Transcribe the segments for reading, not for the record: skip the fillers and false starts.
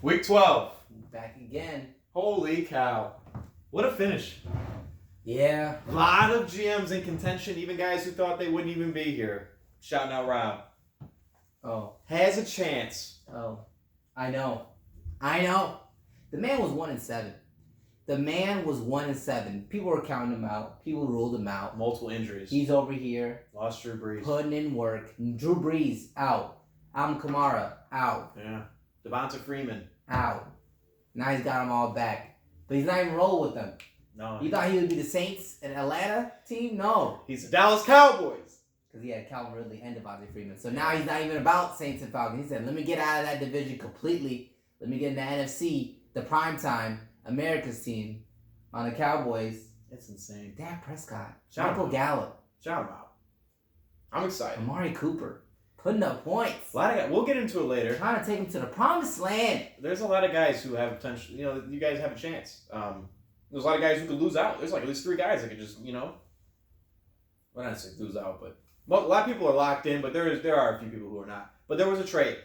Week 12. Back again. Holy cow. What a finish. Yeah. A lot of GMs in contention, even guys who thought they wouldn't even be here. Shouting out Rob. Oh. Has a chance. Oh. I know. The man was 1-7. The man was 1-7. People were counting him out. People ruled him out. Multiple injuries. He's over here. Lost Drew Brees. Putting in work. Drew Brees, out. Alvin Kamara, out. Yeah. Devonta Freeman. Out. Now he's got them all back. But he's not even rolling with them. No. You thought he would be the Saints and Atlanta team? No. He's the Dallas Cowboys. Because he had Calvin Ridley and Devonta Freeman. So now he's not even about Saints and Falcons. He said, let me get out of that division completely. Let me get in the NFC, the primetime, America's team on the Cowboys. It's insane. Dak Prescott. Shout Michael him out. Gallup. Shout him out. I'm excited. Amari Cooper. Putting up points. A lot of guys, we'll get into it later. Trying to take him to the promised land. There's a lot of guys who have potential. You know, you guys have a chance. There's a lot of guys who could lose out. There's like at least 3 guys that could just, well, not say lose out, but a lot of people are locked in. But there are a few people who are not. But there was a trade.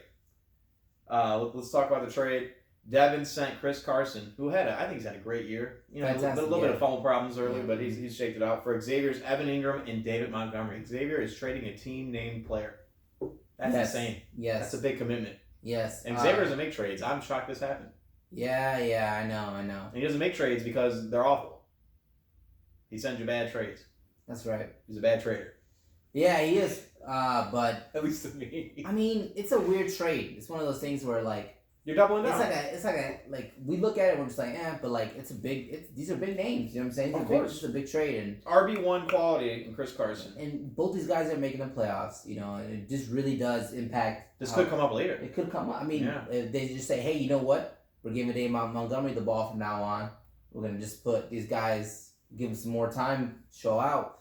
Let's talk about the trade. Devin sent Chris Carson, who I think he's had a great year. A little bit of fumble problems early, but he's shaped it out. For Xavier's Evan Ingram and David Montgomery. Xavier is trading a team named player. That's insane. Yes. That's a big commitment. Yes. And Xavier doesn't make trades. I'm shocked this happened. Yeah, I know. And he doesn't make trades because they're awful. He sends you bad trades. That's right. He's a bad trader. Yeah, he is. But at least to me. I mean, it's a weird trade. It's one of those things where you're doubling down. It's like we look at it, we're just like, but like these are big names. You know what I'm saying? Of course, it's a big trade and RB1 quality in Chris Carson. And both these guys are making the playoffs. and it just really does impact. This could come up later. It could come up. I mean, if they just say, hey, you know what? We're giving Dave Montgomery the ball from now on. We're gonna just put these guys, give them some more time, show out.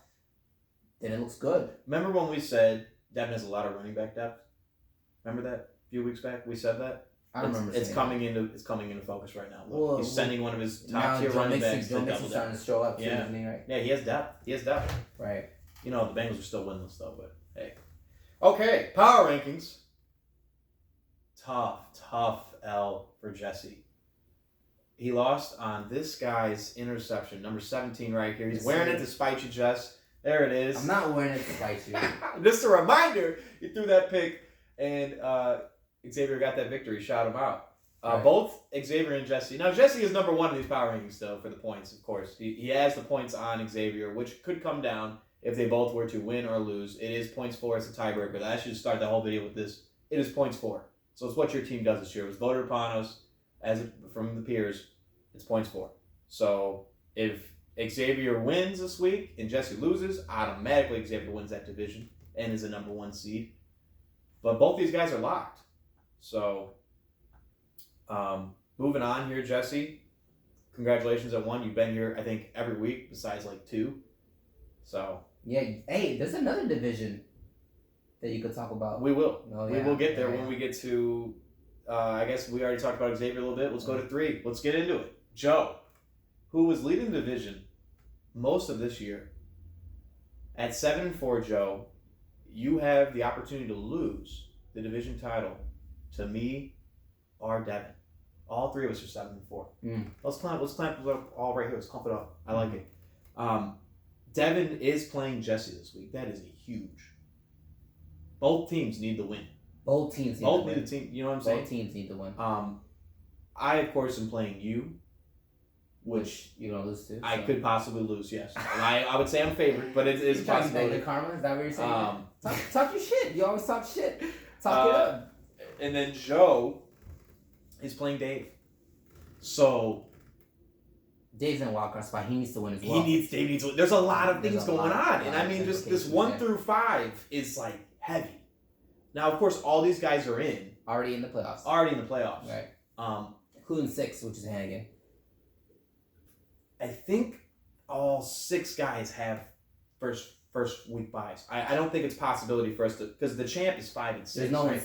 Then it looks good. Remember when we said Devin has a lot of running back depth? Remember that a few weeks back? We said that. I remember. It's coming into focus right now. He's sending one of his top tier running backs to double down. Starting to show up too, isn't he, right? Yeah, he has depth. Right. The Bengals are still winless though, but hey. Okay, power rankings. Tough L for Jesse. He lost on this guy's interception, number 17 right here. He's wearing it to spite you, Jess. There it is. I'm not wearing it to spite you. Just a reminder, you threw that pick and Xavier got that victory, shout him out. Right. Both Xavier and Jesse. Now, Jesse is number 1 in these power rankings, though, for the points, of course. He has the points on Xavier, which could come down if they both were to win or lose. It is points for. It's a tiebreaker. I should start the whole video with this. It is points for. So it's what your team does this year. It was voted upon us from the peers. It's points for. So if Xavier wins this week and Jesse loses, automatically Xavier wins that division and is a number 1 seed. But both these guys are locked. So, moving on here, Jesse. Congratulations at 1. You've been here, I think, every week besides 2. So. Yeah. Hey, there's another division that you could talk about. We will. Oh, yeah. We will get there when we get to. I guess we already talked about Xavier a little bit. Let's go to 3. Let's get into it. Joe, who was leading the division most of this year, at 7-4, Joe, you have the opportunity to lose the division title to me or Devin. All 3 of us are 7-4. Let's clamp it up all right here. Let's clump it up. I like it. Devin is playing Jesse this week. That is a huge. Both teams need the win. Both teams need the team. You know what I'm saying? Both teams need the win. I of course am playing you, which you're gonna lose to. I could possibly lose. Yes, and I would say I'm favored, but it is a possibility. The karma, is that what you're saying? Talk your shit. You always talk shit. Talk it up. And then Joe is playing Dave. So Dave's in a wild card spot. He needs to win as well. Dave needs to win. There's a lot of things going on. And I mean, just this 1 through 5 is heavy. Now, of course, all these guys are already in the playoffs. Right. Including 6, which is Hannigan. I think all 6 guys have first week buys. I don't think it's a possibility for us to, because the champ is 5 and 6.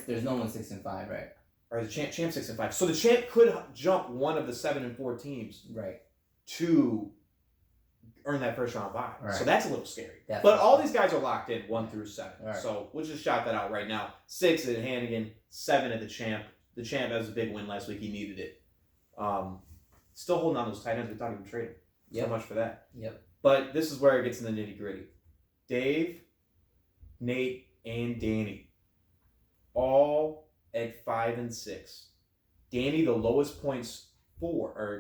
There's no one 6 and 5, right? Or the champ 6 and 5. So the champ could jump one of the 7 and 4 teams, right, to earn that first round bye. Right. So that's a little scary. Definitely. But all these guys are locked in 1 through 7. Right. So we'll just shout that out right now. 6 at Hannigan, 7 at the champ. the champ. That was a big win last week. He needed it. Still holding on those tight ends. We thought he would trade him. So much for that. Yep. But this is where it gets in the nitty gritty. Dave, Nate, and Danny, all at 5 and 6. Danny, the lowest points, 4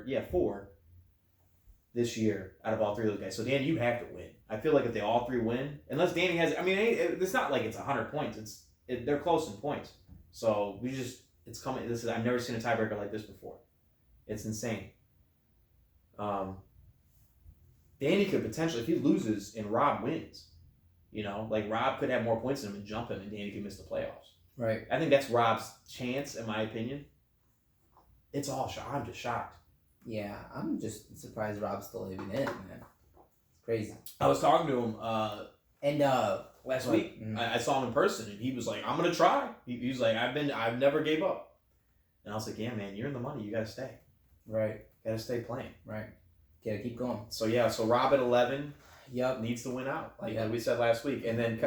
this year out of all three of those guys. So Danny, you have to win. I feel like if they all three win, unless Danny has, I mean, it's not like it's 100 points. They're close in points. So it's coming. I've never seen a tiebreaker like this before. It's insane. Danny could potentially, if he loses and Rob wins, like Rob could have more points than him and jump him, and Danny could miss the playoffs. Right. I think that's Rob's chance, in my opinion. It's all I'm just shocked. Yeah, I'm just surprised Rob's still even in it, man. It's crazy. I was talking to him last week. Mm-hmm. I saw him in person, and he was like, "I'm gonna try." He was like, "I've never gave up," and I was like, "Yeah, man, you're in the money. You gotta stay. Right. Gotta stay playing. Right. Gotta keep going." So Rob at 11. Yep. Needs to win out, like we said last week, and then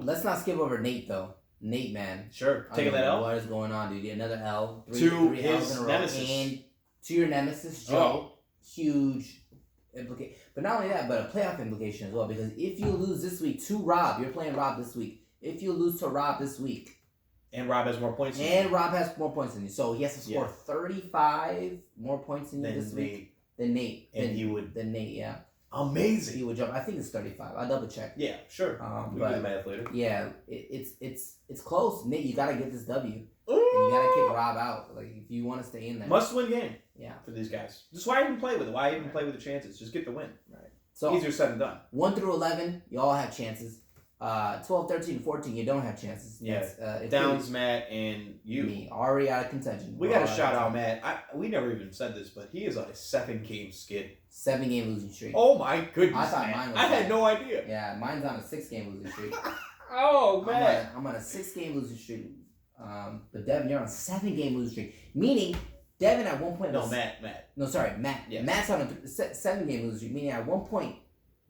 Let's not skip over Nate though. Nate, man. Sure, taking that L. What is going on, dude? Another L. Three L's in a row. nemesis. And to your nemesis, Joe. Huge implication. But not only that, but a playoff implication as well. Because if you lose this week to Rob, you're playing Rob this week. If you lose to Rob this week, and Rob has more points. Rob has more points than you, so he has to score 35 more points than you this week than Nate. Than Nate, yeah. Amazing. He would jump. I think it's 35. I'll double check. Yeah, sure. We can do the math later. Yeah, it's close. Nate, you gotta get this W. And you gotta kick Rob out. Like if you want to stay in there. Must win game. Yeah. For these guys. Just why even play with it? Why even play with the chances? Just get the win. Right. So easier said than done. 1 through 11, you all have chances. 12, 13, 14, you don't have chances. Yeah. Downs, Matt, and you. Me, already out of contention. We got to shout out Matt. We never even said this, but he is on a 7-game skid. 7-game losing streak. Oh my goodness! I thought mine was. I had no idea. Yeah, mine's on a 6-game losing streak. Oh man! I'm on a 6-game losing streak. But Devin, you're on a 7-game losing streak. Meaning, Devin at one point. Matt. No, sorry, Matt. Yes. Matt's on a 7-game losing streak. Meaning, at one point,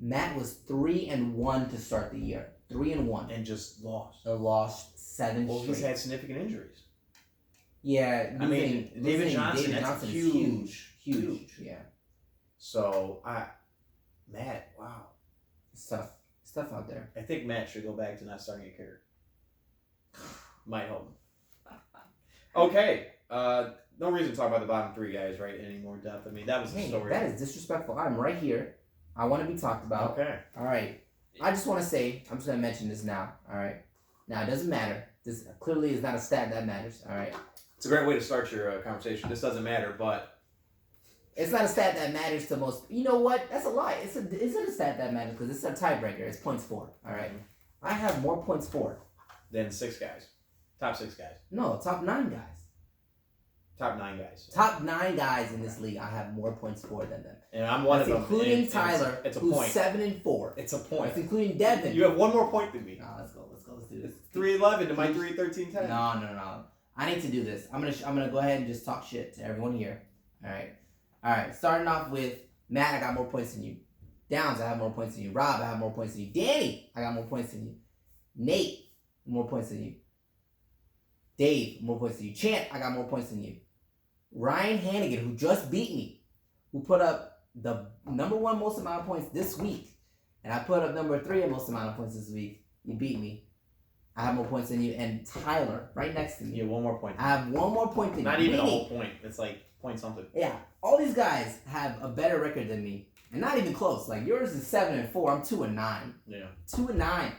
Matt was 3-1 to start the year. 3-1. And just lost. Lost 7 straight. He's had significant injuries. Yeah, David Johnson, that's huge. Yeah. So Matt, wow. Stuff out there. I think Matt should go back to not starting a kicker. Might help him. Okay. No reason to talk about the bottom 3 guys, right? In any more depth. I mean, that was the story. That is disrespectful. I'm right here. I want to be talked about. Okay. All right. I just want to say, I'm just going to mention this now. All right. Now, it doesn't matter. This clearly is not a stat that matters. All right. It's a great way to start your conversation. This doesn't matter, but it's not a stat that matters to most. You know what? That's a lie. It's a stat that matters because it's a tiebreaker. It's points for. All right. I have more points for than 6 guys. Top 6 guys. No, top 9 guys. Top 9 guys. Top 9 guys in this league, I have more points for than them. And I'm one of them. Including Tyler, it's a who's point. 7-4. It's a point. That's including Devin. You have one more point than me. No, let's go. Let's do this. 3-11 to my 3-13-10. No. I need to do this. I'm gonna go ahead and just talk shit to everyone here. All right. Starting off with Matt, I got more points than you. Downs, I have more points than you. Rob, I have more points than you. Danny, I got more points than you. Nate, more points than you. Dave, more points than you. Chant, I got more points than you. Ryan Hannigan, who just beat me, who put up the number 1 most amount of points this week, and I put up number 3 most amount of points this week. You beat me. I have more points than you. And Tyler, right next to me. You have 1 more point. I have 1 more point than you. Not even a whole point. It's like point something. Yeah. All these guys have a better record than me. And not even close. Like yours is 7-4. I'm 2-9. Yeah. 2-9.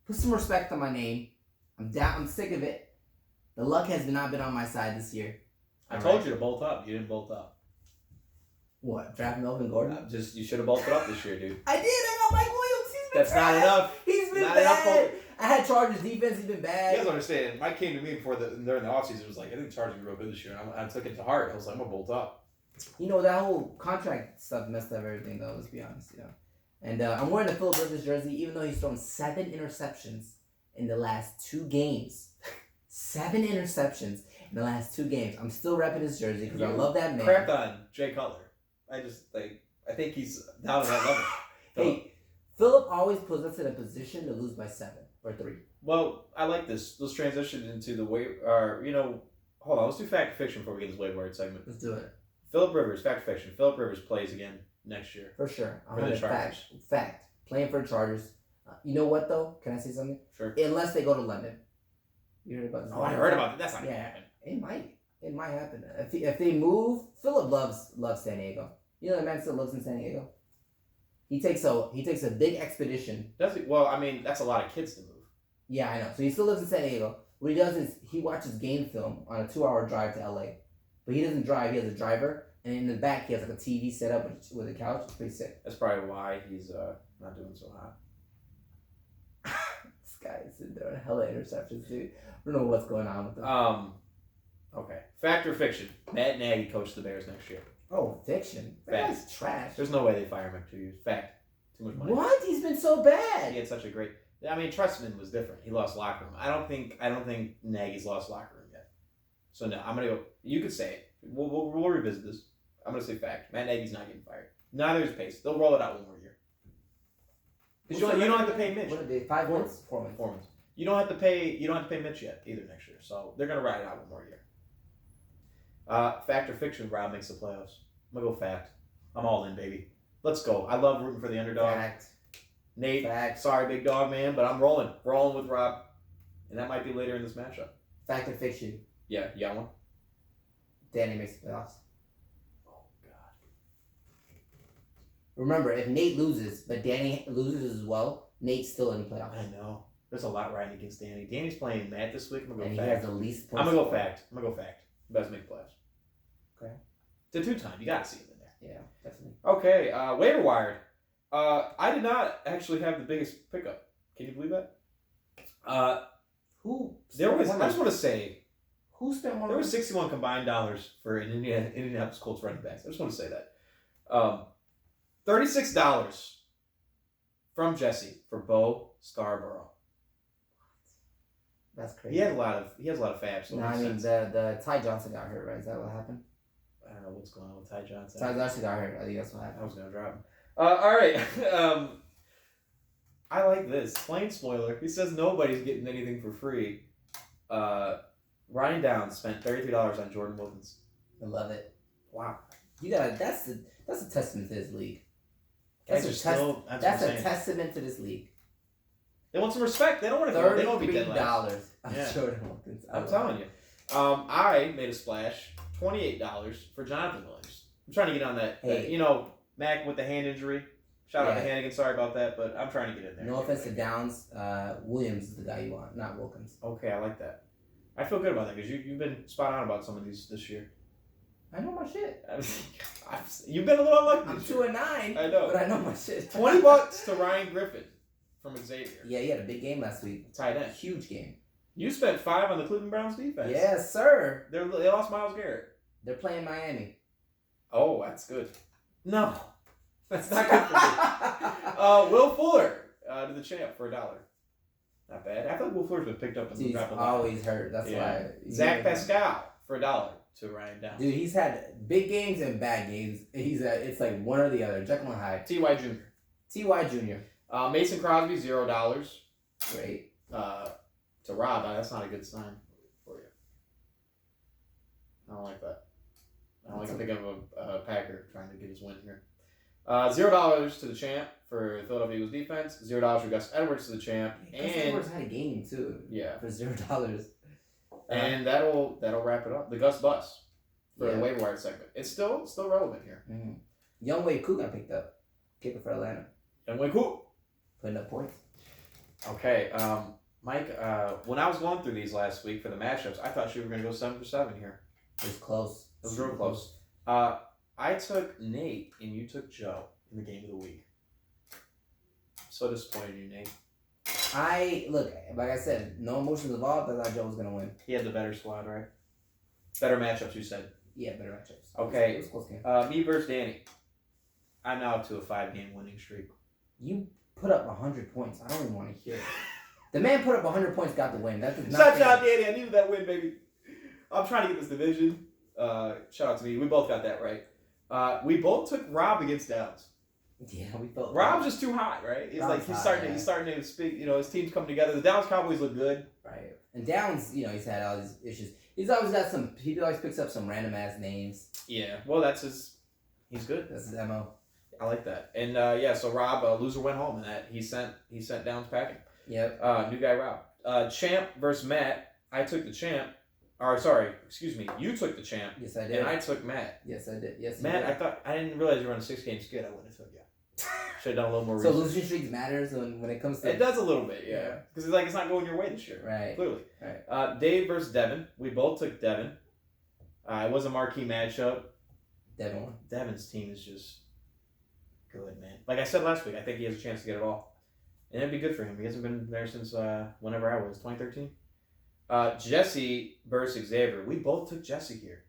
Put some respect on my name. I'm sick of it. The luck has not been on my side this year. I told you to bolt up. You didn't bolt up. What? Draft Melvin Gordon? You should have bolted up this year, dude. I did. I got Mike Williams. He's been That's not enough. He's been not bad. Enough I had Chargers defense. He's been bad. You guys understand? Mike came to me during the offseason. Was like, I think Chargers are real good this year. And I took it to heart. I was like, I'm gonna bolt up. You know, that whole contract stuff messed up everything, though. Let's be honest. And I'm wearing the Phillip Rivers jersey, even though he's thrown 7 interceptions in the last 2 games. 7 interceptions in the last 2 games. I'm still repping his jersey because I love that man. Crapped on Jay Cutler. I think he's down at that level. Hey, Phillip always puts us in a position to lose by 7 or 3. Well, I like this. Let's transition into the way, hold on. Let's do fact or fiction before we get into this waiver wire segment. Let's do it. Phillip Rivers, fact or fiction. Phillip Rivers plays again next year. For sure. For the Chargers. Fact. Playing for the Chargers. You know what, though? Can I say something? Sure. Unless they go to London. You heard about this? Oh, I heard about it. That's not going to happen. It might. It might happen. If they move, Phillip loves San Diego. You know the man still lives in San Diego? He takes a big expedition. Does he? Well, I mean, that's a lot of kids to move. Yeah, I know. So he still lives in San Diego. What he does is he watches game film on a 2-hour drive to LA. But he doesn't drive. He has a driver. And in the back, he has like a TV set up with a couch. It's pretty sick. That's probably why he's not doing so hot. This guy is sitting there on hella interceptions, dude. I don't know what's going on with him. Okay. Fact or fiction? Matt Nagy coached the Bears next year. Oh, fiction. That guy's trash. There's no way they fire him after 2 years. Fact. Too much money. What? He's been so bad. He had such a great. I mean, Trestman was different. He lost locker room. I don't think Nagy's lost locker room yet. So no, I'm gonna go. You could say it. We'll revisit this. I'm gonna say fact. Matt Nagy's not getting fired. Neither is Pace. They'll roll it out one more year. Because you don't have to pay Mitch. What are they? 5 months? 4 months. 4 months. You don't have to pay Mitch yet either next year. So they're gonna ride it out one more year. Fact or fiction? Rob makes the playoffs. I'm gonna go fact. I'm all in, baby. Let's go. I love rooting for the underdog. Fact. Nate, Fact. sorry, big dog man, but I'm rolling with Rob, and that might be later in this matchup. Fact or fiction? Yeah, you got one? Danny makes the playoffs. Oh God. Remember, if Nate loses, but Danny loses as well, Nate's still in the playoffs. I know. There's a lot riding against Danny. Danny's playing Matt this week. I'm gonna go and fact. he has the least points. I'm gonna go fact. You guys make the playoffs. Okay. It's a 2-time. You gotta see him in there. Yeah, definitely. Okay, waiver wired. I did not actually have the biggest pickup. Can you believe that? Who? There was. I just want to say. Who spent more? There was $61 combined for an Indianapolis Colts running backs. I just want to say that. $36 from Jesse for Bo Scarborough. That's crazy. He has a lot of fab. So no, I mean the Ty Johnson got hurt, right? Is that what happened? I don't know what's going on with Ty Johnson. Ty Johnson got hurt. I think that's what happened. I was gonna drop him. All right. I like this. Plain spoiler. He says nobody's getting anything for free. Ryan Downs spent $33 on Jordan Wilkins. I love it. Wow. You gotta. That's a testament to this league. That's a testament to this league. They want some respect. They don't want to. They don't be dead last. $33 on Jordan Wilkins. I'm telling you. I made a splash. $28 for Jonathan Williams. I'm trying to get on that. Hey. Mac with the hand injury. Shout out to Hannigan. Sorry about that, but I'm trying to get in there. No offense to Downs. Williams is the guy you want, not Wilkins. Okay, I like that. I feel good about that because you've been spot on about some of these this year. I know my shit. You've been a little unlucky. I'm 2-9. I know, but I know my shit. $20 to Ryan Griffin from Xavier. Yeah, he had a big game last week. Tight end. Huge game. You spent $5 on the Cleveland Browns defense. Yes, sir. They lost Myles Garrett. They're playing Miami. Oh, that's good. No, that's not good for me. Will Fuller to the champ for $1. Not bad. I feel like Will Fuller's been picked up in the draft. He's always hurt. That's why. Zach Pascal for $1 to Ryan Downs. Dude, he's had big games and bad games. It's like one or the other. Jekyll and Hyde. T.Y. Jr. T.Y. Jr. Mason Crosby $0. Great. To Rob, that's not a good sign for you. I don't like that. I don't like to think of a Packer trying to get his win here. $0 to the champ for Philadelphia Eagles defense. $0 for Gus Edwards to the champ. Gus Edwards had a game too. Yeah. For $0. And that'll wrap it up. The Gus bus for the waiver wire segment. It's still relevant here. Mm-hmm. Young Wade Koo got picked up. Kicker for Atlanta. Young Wade Koo. Putting up points. Okay. Mike, when I was going through these last week for the matchups, I thought you were going to go 7 for 7 here. It was close. It was real close. I took Nate and you took Joe in the game of the week. So disappointed in you, Nate. Look, like I said, no emotions involved. I thought Joe was gonna win. He had the better squad, right? Better matchups, you said. Yeah, better matchups. Okay. It was a close game. Me versus Danny. I'm now up to a 5-game winning streak. You put up 100 points. I don't even want to hear it. The man put up 100 points, got the win. That is not Shout out, Danny. I needed that win, baby. I'm trying to get this division. Shout out to me. We both got that right. We both took Rob against Downs. Yeah, we felt. Rob's just too hot, right? He's Rob's he's hot, starting to speak. His team's coming together. The Downs Cowboys look good. Right. And Downs, he's had all these issues. He's always got some. He always picks up some random ass names. Yeah. Well, that's his. He's good. That's his mo. I like that. And so Rob, loser went home, and that he sent Downs packing. Yep. New guy Rob. Champ versus Matt. I took the champ. Or sorry, excuse me. You took the champ. Yes, I did. And I took Matt. Yes, I did. Yes, Matt, I didn't realize you were on a 6-game skid. I wouldn't have took you. Should have done a little more So research. losing streaks matters when it comes to. It does a little bit, yeah. Because it's not going your way this year. Right. Clearly. Right. Dave versus Devin. We both took Devin. It was a marquee matchup. Devin won. Devin's team is just good, man. Like I said last week, I think he has a chance to get it all. And it'd be good for him. He hasn't been there since whenever I was, 2013. Jesse versus Xavier. We both took Jesse here.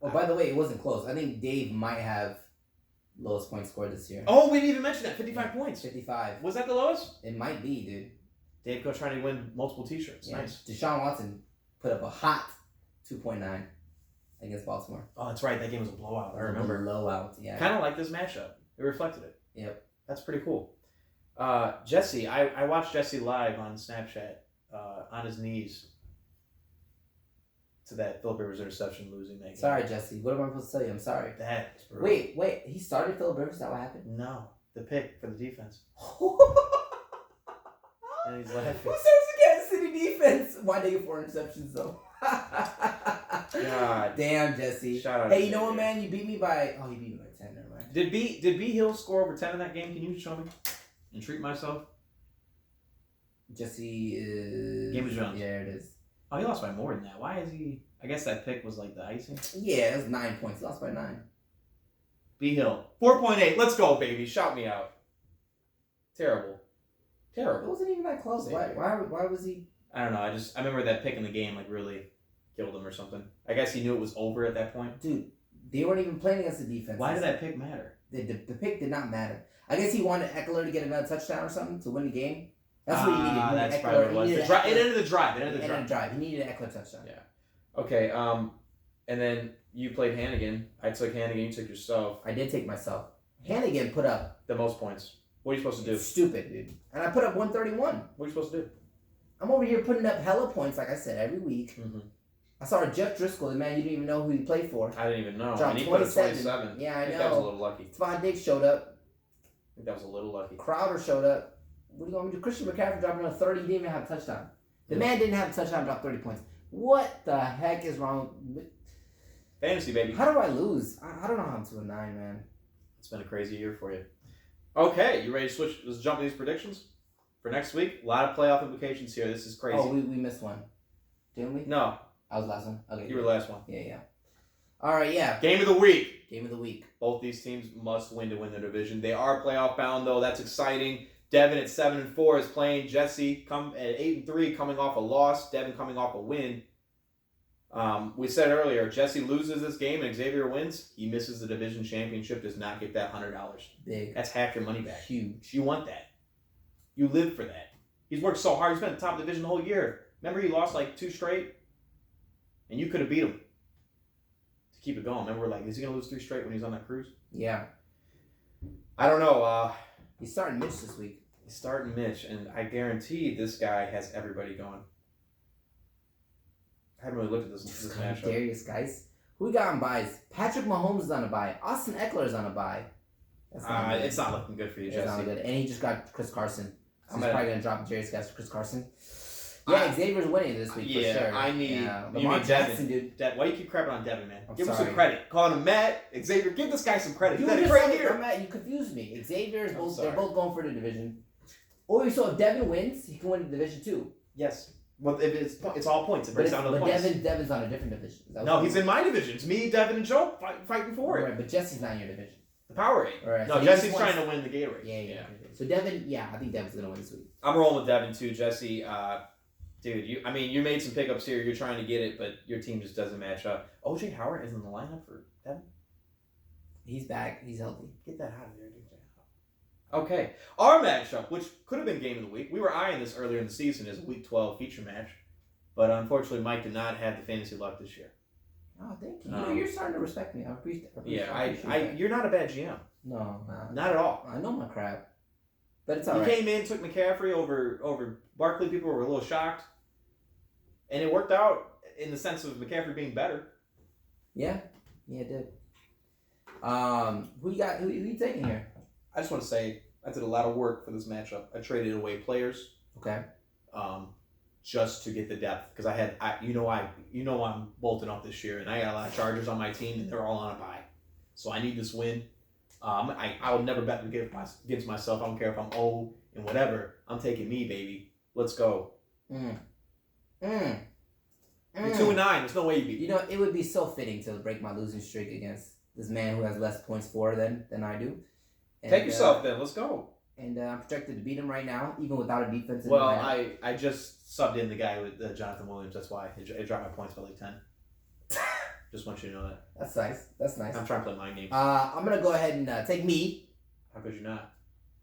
Oh, by the way, it wasn't close. I think Dave might have lowest point scored this year. Oh, we didn't even mention that. 55 points. 55. Was that the lowest? It might be, dude. Dave Coach trying to win multiple t-shirts. Yeah. Nice. Deshaun Watson put up a hot 2.9 against Baltimore. Oh, that's right. That game was a blowout. I remember. Blowout, yeah. Kind of like this matchup. It reflected it. Yep. That's pretty cool. Jesse, I watched Jesse live on Snapchat on his knees to that Phillip Rivers interception, losing that game. Sorry, Jesse. What am I supposed to tell you? I'm sorry. That's brutal. Wait. He started Phillip Rivers? Is that what happened? No. The pick for the defense. And he's Who laughing. serves the Kansas City defense? Why they get 4 interceptions, though? God. Damn, Jesse. Shout out Hey, to you know what, Jesse. man? You beat me by... Oh, you beat me by 10. Never mind. Did B Hill score over 10 in that game? Can you show me? And treat myself? Jesse is... Game of Jones. Yeah, it is. Oh, he lost by more than that. Why is he... I guess that pick was like the icing. Yeah, it was 9 points. He lost by 9. B Hill. 4.8. Let's go, baby. Shout me out. Terrible. It wasn't even that close. Why was he... I don't know. I remember that pick in the game really killed him or something. I guess he knew it was over at that point. Dude, they weren't even playing against the defense. Why did that pick matter? The pick did not matter. I guess he wanted Eckler to get another touchdown or something to win the game. That's what he needed. That's probably what it was. It ended the drive. It ended the drive. He needed an Eckler touchdown. Yeah. Okay. And then you played Hannigan. I took Hannigan. You took yourself. I did take myself. Hannigan put up The most points. What are you supposed to do? stupid, dude. And I put up 131. What are you supposed to do? I'm over here putting up hella points, like I said, every week. Mm-hmm. I saw Jeff Driscoll, the man you didn't even know who he played for. I didn't even know. Dropped And he put up 27. 27. Yeah, I think know. that was a little lucky. Stephon Diggs showed up. I think that was a little lucky. Crowder showed up. What do you want me to do? Christian McCaffrey dropped another 30. He didn't even have a touchdown. The man didn't have a touchdown, dropped 30 points. What the heck is wrong? Fantasy, baby. How do I lose? I don't know how I'm 2-9, man. It's been a crazy year for you. Okay, you ready to switch? Let's jump to these predictions for next week. A lot of playoff implications here. This is crazy. Oh, we missed one. Didn't we? No, I was last one. Okay. you were the last one. Yeah. All right, yeah. Game of the week. Game of the week. Both these teams must win to win their division. They are playoff bound, though. That's exciting. Devin at 7-4 is playing Jesse at 8-3, coming off a loss. Devin coming off a win. We said earlier, Jesse loses this game and Xavier wins. He misses the division championship. Does not get that $100. Big. That's half your money back. Huge. You want that. You live for that. He's worked so hard. He's been at the top of the division the whole year. Remember he lost like 2 straight? And you could have beat him to keep it going. Remember we're like, is he going to lose 3 straight when he's on that cruise? Yeah. I don't know. He's starting Mitch this week. He's starting Mitch, and I guarantee this guy has everybody going. I haven't really looked at this matchup. Darius, guys. Who we got on buys? Patrick Mahomes is on a buy. Austin Eckler is on a buy. That's not good. It's not looking good for you, It's Jesse. not good. And he just got Chris Carson. So I'm he's at- probably going to drop Darius guys to Chris Carson. Yeah, Xavier's winning this week for sure. I need. Yeah. You Lamar mean Jackson, Devin? dude. Why do you keep crapping on Devin, man? Give him sorry. some credit. Calling him Matt, Xavier. Give this guy some credit. You He's had a just great said it, year. Matt, you confused me. Xavier is I'm both. sorry. They're both going for the division. Or so if Devin wins, he can win the division too. Yes. Well, if it's all points. It breaks down to the points. Devin's on a different division. Is that No, what he's you in my division. It's me, Devin, and Joe fighting for it. Right, but Jesse's not in your division. The Powerade. Right, No, so he Jesse's just wants- trying to win the Gatorade. Yeah. So Devin, I think Devin's gonna win this week. I'm rolling with Devin too, Jesse. Dude, you made some pickups here. You're trying to get it, but your team just doesn't match up. OJ Howard is in the lineup for Devin. He's back. He's healthy. Get that out of there, dude. Okay, our matchup, which could have been game of the week. We were eyeing this earlier in the season as a Week 12 feature match, but unfortunately, Mike did not have the fantasy luck this year. Oh, thank you. You're starting to respect me. I appreciate that. You're not a bad GM. No, Not at all. I know my crap, but it's He alright. came in, took McCaffrey over Barkley. People were a little shocked, and it worked out. in the sense of McCaffrey being better. Yeah, it did. Who you got? Who you taking here? I just want to say I did a lot of work for this matchup. I traded away players. Okay. Just to get the depth because I'm bolting up this year and I got a lot of Chargers on my team and they're all on a bye, so I need this win. I would never bet against myself. I don't care if I'm old and whatever. I'm taking me, baby. Let's go. You're 2-9. There's no way you beat. You know, it would be so fitting to break my losing streak against this man who has less points for than I do. And, take yourself then. Let's go. And I'm projected to beat him right now, even without a defense. Well, I just subbed in the guy with Jonathan Williams. That's why it dropped my points by like 10. Just want you to know that. That's nice. That's nice. I'm trying to play my game. I'm gonna go ahead and take me. How could you not?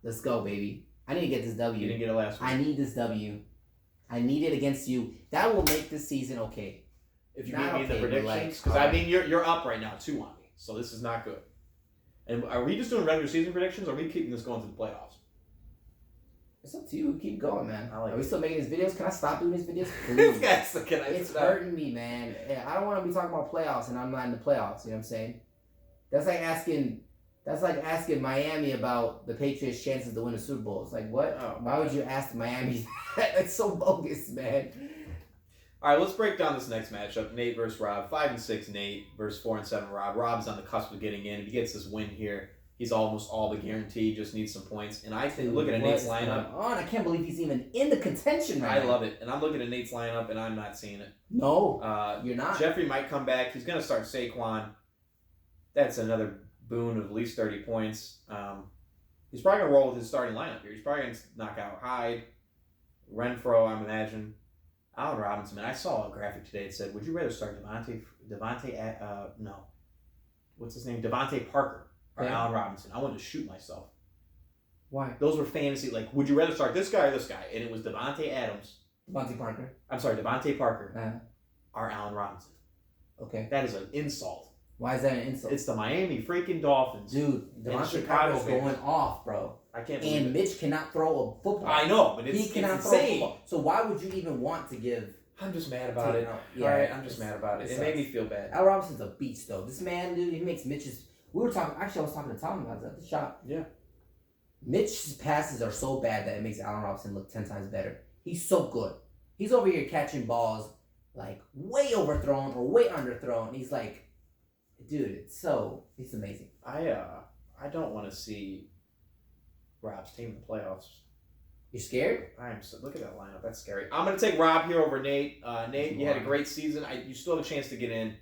Let's go, baby. I need to get this W. You didn't get it last week. I need this W. I need it against you. That will make this season okay. If you beat me in the predictions, because I mean you're up right now 2 on me, so this is not good. And are we just doing regular season predictions, or are we keeping this going to the playoffs? It's up to you. Keep going, man. Are we still making these videos? Can I stop doing these videos? This guy's it's hurting me, man. I don't want to be talking about playoffs, and I'm not in the playoffs. You know what I'm saying? That's like asking Miami about the Patriots' chances to win the Super Bowl. It's like, what? Oh, why would you ask Miami that? It's so bogus, man. All right, let's break down this next matchup. Nate versus Rob. 5-6 Nate versus 4-7 Rob. Rob's on the cusp of getting in. If he gets this win here, he's almost all but guaranteed. Just needs some points. And I think, look at Nate's lineup. I can't believe he's even in the contention right now. I love it. And I'm looking at Nate's lineup, and I'm not seeing it. No, you're not. Jeffrey might come back. He's going to start Saquon. That's another boon of at least 30 points. He's probably going to roll with his starting lineup here. He's probably going to knock out Hyde, Renfro, I imagine. Allen Robinson, man, I saw a graphic today that said, would you rather start Devontae Parker or Allen Robinson? I wanted to shoot myself. Why? Those were fantasy, like, would you rather start this guy or this guy? And it was Devontae Parker or Allen Robinson. Okay. That is an insult. Why is that an insult? It's the Miami freaking Dolphins. Dude, Devontae Parker's going off, bro. I can't believe And Mitch cannot throw a football. I know, but he cannot throw a football. So why would you even want to give? I'm just mad about it. Yeah, all right, I'm just mad about it. It made me feel bad. Al Robinson's a beast, though. This man, dude, he makes Mitch's. I was talking to Tom about that at the shop. Yeah. Mitch's passes are so bad that it makes Allen Robinson look 10 times better. He's so good. He's over here catching balls like way overthrown or way underthrown. He's like, dude, he's amazing. I don't want to see Rob's team in the playoffs. You're scared? Look at that lineup. That's scary. I'm going to take Rob here over Nate. Nate, you had a great season. You still have a chance to get in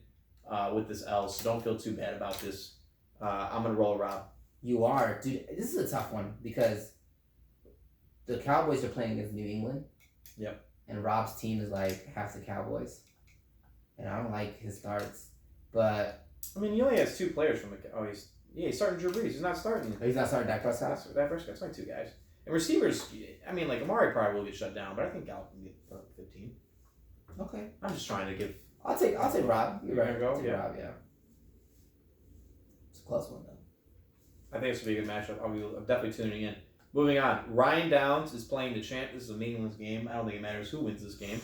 with this L, so don't feel too bad about this. I'm going to roll Rob. You are. Dude, this is a tough one because the Cowboys are playing against New England. Yep. And Rob's team is like half the Cowboys. And I don't like his starts. But I mean, he only has 2 players from the... he's starting Drew Brees. He's not starting... He's not starting Dak Prescott? Dak Prescott. It's only 2 guys. And receivers, I mean, like, Amari probably will get shut down, but I think Gallup can get 15. Okay. I'm just trying to give... I'll take Rob. You're right. Go? I'll take Rob, yeah. It's a close one, though. I think this will be a good matchup. I'm definitely tuning in. Moving on. Ryan Downs is playing the champ. This is a meaningless game. I don't think it matters who wins this game.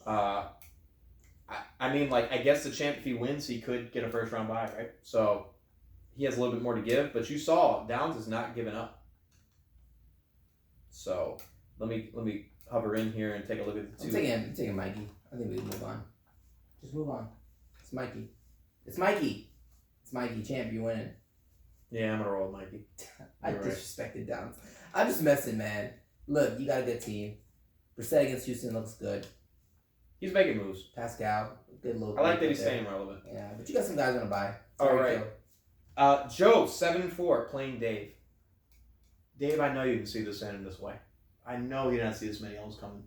I mean, like, I guess the champ, if he wins, he could get a first-round bye, right? So he has a little bit more to give. But you saw, Downs is not giving up. So let me hover in here and take a look at the 2. I'm taking Mikey. I think we can move on. Just move on. It's Mikey. It's Mikey. It's Mikey. Champ, you're winning. Yeah, I'm going to roll with Mikey. I disrespected Downs. I'm just messing, man. Look, you got a good team. Brissett against Houston looks good. He's making moves. Pascal, good look. I like that he's staying relevant. Yeah, but you got some guys on a bye. All right. Joe, 7-4, playing Dave. Dave, I know you can see this ending this way. I know you didn't see this many L's coming.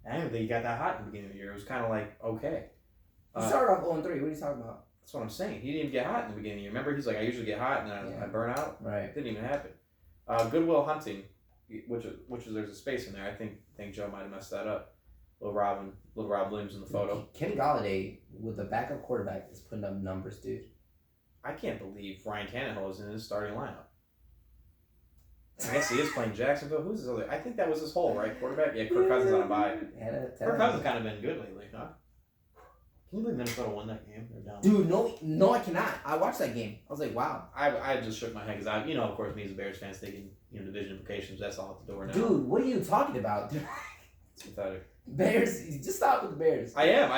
I didn't think you got that hot in the beginning of the year. It was kind of like, okay. You started off 0-3. What are you talking about? That's what I'm saying. He didn't even get hot in the beginning of the year. Remember, he's like, I usually get hot and then I burn out. Right. It didn't even happen. Goodwill Hunting, which is there's a space in there. I think Joe might have messed that up. Little Rob Williams in the photo. Kenny Galladay with the backup quarterback is putting up numbers, dude. I can't believe Ryan Tannehill is in his starting lineup. I guess he is playing Jacksonville. Who's his other? I think that was his whole, right? Quarterback? Yeah, Kirk Cousins on a bye. Kirk Cousins kind of been good lately, huh? Can you believe Minnesota won that game? They're down. Dude, no, I cannot. I watched that game. I was like, wow. I just shook my head because of course, me as a Bears fan thinking, division implications. That's all at the door now. Dude, what are you talking about? It's pathetic. Bears, just stop with the Bears. I am.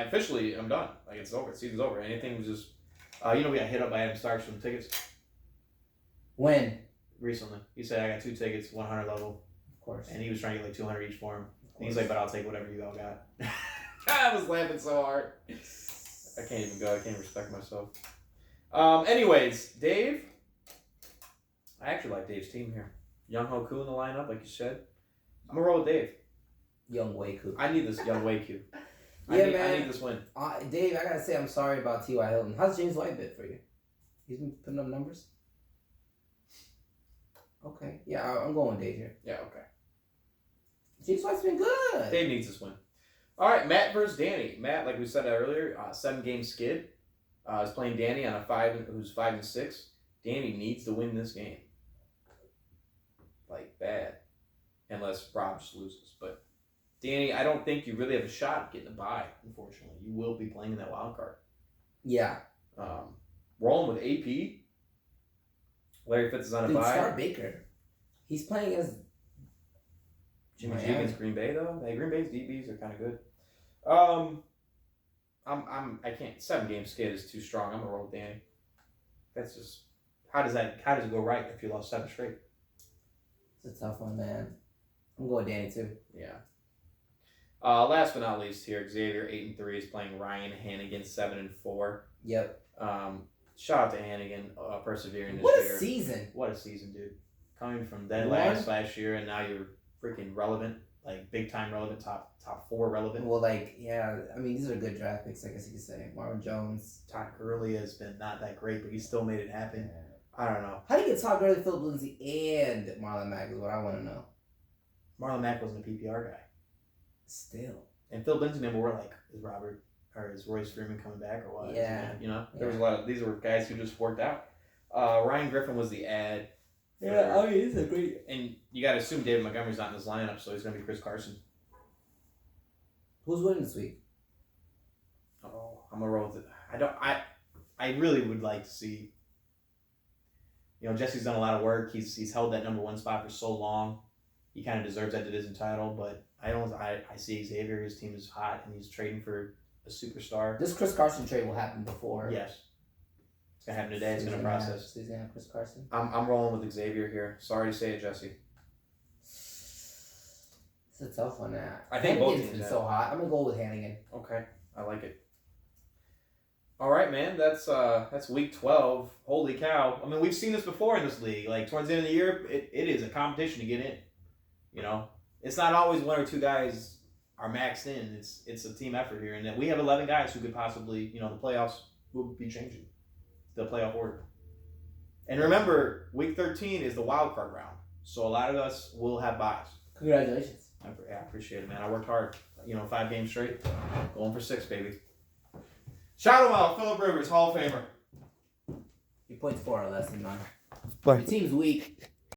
Officially, I'm done. Like, it's over. The season's over. Anything was just, we got hit up by Adam Starks for the tickets. When? Recently. He said, I got 2 tickets, 100 level. Of course. And he was trying to get like 200 each for him. And he's like, but I'll take whatever you all got. I was laughing so hard. I can't even go. I can't respect myself. Anyways, Dave. I actually like Dave's team here. Young Hoku in the lineup, like you said. I'm going to roll with Dave. Young Waku. I need this Young Waku. Man. I need this win. Dave, I got to say I'm sorry about T.Y. Hilton. How's James White been for you? He's been putting up numbers? Okay. Yeah, I'm going with Dave here. Yeah, okay. James White's been good. Dave needs this win. All right, Matt versus Danny. Matt, like we said earlier, 7-game skid. Is playing Danny on who's 5-6. Danny needs to win this game. Like, bad. Unless Rob just loses. But Danny, I don't think you really have a shot at getting a bye, unfortunately. You will be playing in that wild card. Yeah. Rolling with AP. Larry Fitz is on a bye. Start Baker. He's playing as Jimmy G against Green Bay though. Hey, Green Bay's DBs are kind of good. I can't. 7-game skid is too strong. I'm gonna roll with Danny. That's just how does it go right if you lost 7 straight? It's a tough one, man. I'm going with Danny too. Yeah. Last but not least here, Xavier 8-3 is playing Ryan Hannigan 7-4. Yep. Shout out to Hannigan persevering this year. What a season! What a season, dude. Coming from dead last year, and now you're freaking relevant, like big time relevant, top 4 relevant. Well, these are good draft picks, I guess you could say. Marvin Jones. Todd Gurley has been not that great, but he still made it happen. Yeah. I don't know. How do you get Todd Gurley, Philip Lindsay, and Marlon Mack is what I want to know. Marlon Mack wasn't a PPR guy. Still. And Phil Lindsay, we're like, is Royce Freeman coming back or what? Yeah. There was a lot of, these were guys who just worked out. Ryan Griffin was the ad. Yeah, he's a great. And you got to assume David Montgomery's not in this lineup, so he's going to be Chris Carson. Who's winning this week? Oh, I'm going to roll with it. I really would like to see, Jesse's done a lot of work. He's held that number 1 spot for so long. He kind of deserves that division title, but I see Xavier, his team is hot, and he's trading for a superstar. This Chris Carson trade will happen before. Yes. It's going to happen today. It's going to process. So he's going to have Chris Carson? I'm rolling with Xavier here. Sorry to say it, Jesse. It's a tough one now. I think both teams been so hot. I'm going to go with Hannigan. Okay. I like it. All right, man. That's week 12. Holy cow. I mean, we've seen this before in this league. Like, towards the end of the year, it is a competition to get in. It's not always 1 or 2 guys are maxed in. It's a team effort here. And we have 11 guys who could possibly, the playoffs will be changing. The playoff order. And remember, week 13 is the wild card round. So a lot of us will have byes. Congratulations. I appreciate it, man. I worked hard. 5 games straight. Going for 6, baby. Shout him out, Phillip Rivers, Hall of Famer. He points 4 or less than mine. But your team's weak.